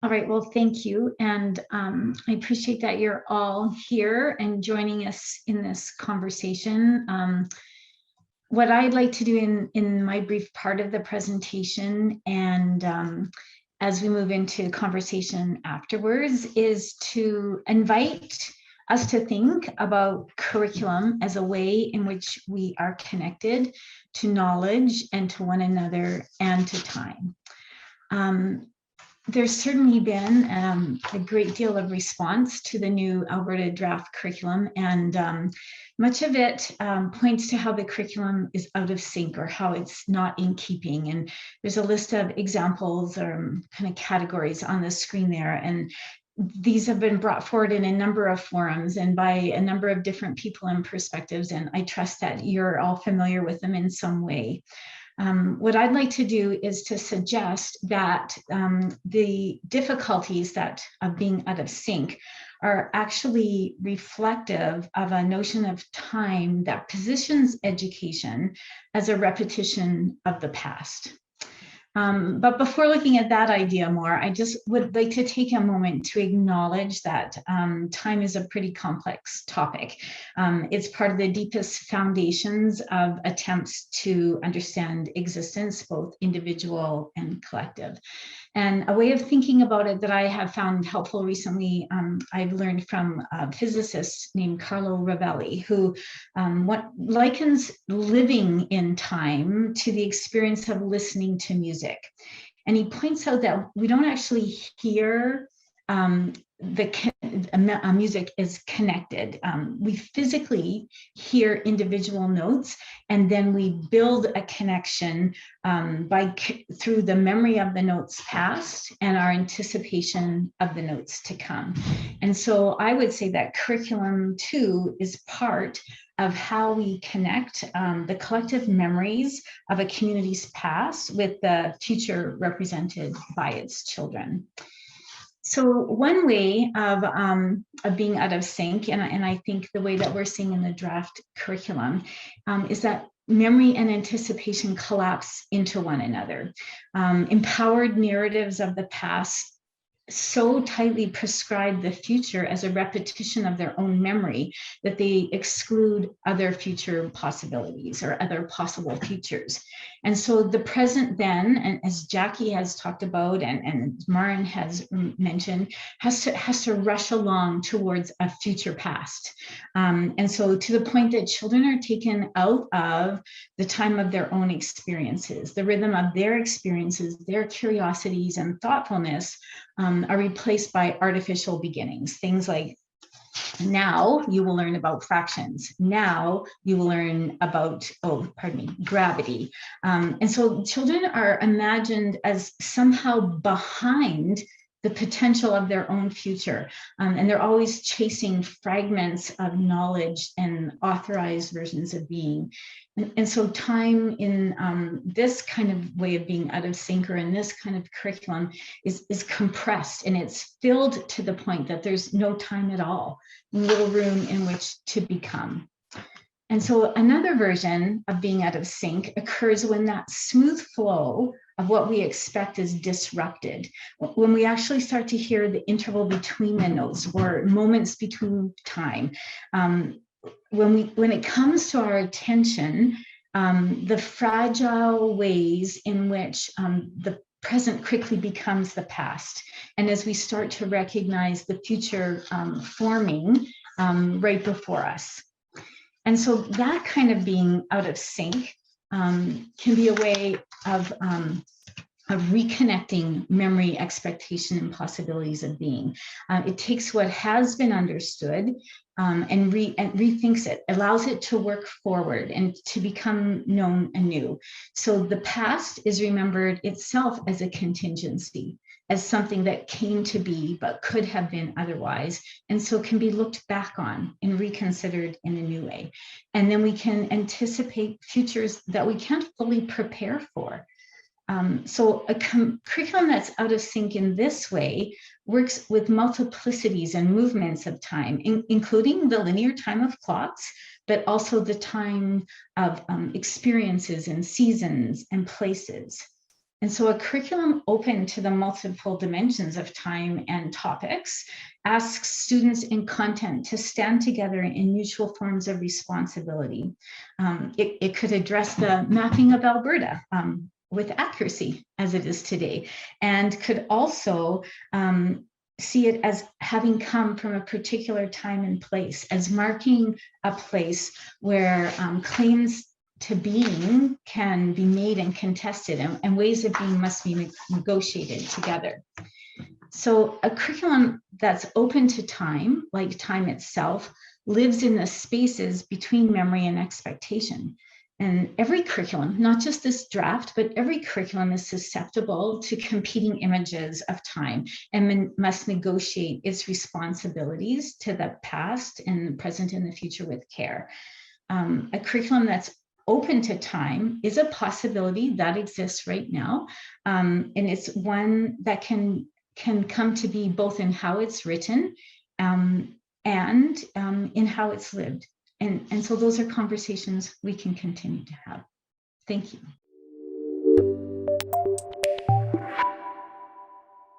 All right, well, thank you. And I appreciate that you're all here and joining us in this conversation. What I'd like to do in my brief part of the presentation and as we move into conversation afterwards is to invite us to think about curriculum as a way in which we are connected to knowledge and to one another and to time. There's certainly been a great deal of response to the new Alberta draft curriculum, and much of it points to how the curriculum is out of sync or how it's not in keeping. And there's a list of examples or kind of categories on the screen there. And these have been brought forward in a number of forums and by a number of different people and perspectives. And I trust that you're all familiar with them in some way. What I'd like to do is to suggest that the difficulties of being out of sync are actually reflective of a notion of time that positions education as a repetition of the past. But before looking at that idea more, I just would like to take a moment to acknowledge that time is a pretty complex topic. It's part of the deepest foundations of attempts to understand existence, both individual and collective. And a way of thinking about it that I have found helpful recently, I've learned from a physicist named Carlo Rovelli, who likens living in time to the experience of listening to music. And he points out that we don't actually hear music is connected. We physically hear individual notes, and then we build a connection through the memory of the notes past and our anticipation of the notes to come. And so I would say that curriculum too is part of how we connect the collective memories of a community's past with the future represented by its children. So one way of being out of sync, and I think the way that we're seeing in the draft curriculum, is that memory and anticipation collapse into one another. Empowered narratives of the past so tightly prescribe the future as a repetition of their own memory that they exclude other future possibilities or other possible futures. And so the present then, and as Jackie has talked about and Maren has mentioned, has to rush along towards a future past. And so to the point that children are taken out of the time of their own experiences, the rhythm of their experiences, their curiosities and thoughtfulness are replaced by artificial beginnings. Things like, now you will learn about fractions. Now you will learn about, gravity. And so children are imagined as somehow behind the potential of their own future. And they're always chasing fragments of knowledge and authorized versions of being. And so time in this kind of way of being out of sync or in this kind of curriculum is compressed, and it's filled to the point that there's no time at all, little room in which to become. And so another version of being out of sync occurs when that smooth flow of what we expect is disrupted, when we actually start to hear the interval between the notes or moments between time. When it comes to our attention, the fragile ways in which the present quickly becomes the past. And as we start to recognize the future forming right before us. And so that kind of being out of sync can be a way of reconnecting memory, expectation, and possibilities of being. It takes what has been understood and rethinks it, allows it to work forward and to become known anew. So the past is remembered itself as a contingency, as something that came to be but could have been otherwise, and so can be looked back on and reconsidered in a new way. And then we can anticipate futures that we can't fully prepare for. So a curriculum that's out of sync in this way works with multiplicities and movements of time, including the linear time of clocks, but also the time of experiences and seasons and places. And so a curriculum open to the multiple dimensions of time and topics asks students in content to stand together in mutual forms of responsibility. It could address the mapping of Alberta with accuracy as it is today, and could also see it as having come from a particular time and place, as marking a place where claims to being can be made and contested, and ways of being must be negotiated together. So a curriculum that's open to time, like time itself, lives in the spaces between memory and expectation. And every curriculum, not just this draft, but every curriculum is susceptible to competing images of time and must negotiate its responsibilities to the past and present and the future with care. A curriculum that's open to time is a possibility that exists right now. And it's one that can come to be both in how it's written and in how it's lived. And so those are conversations we can continue to have. Thank you.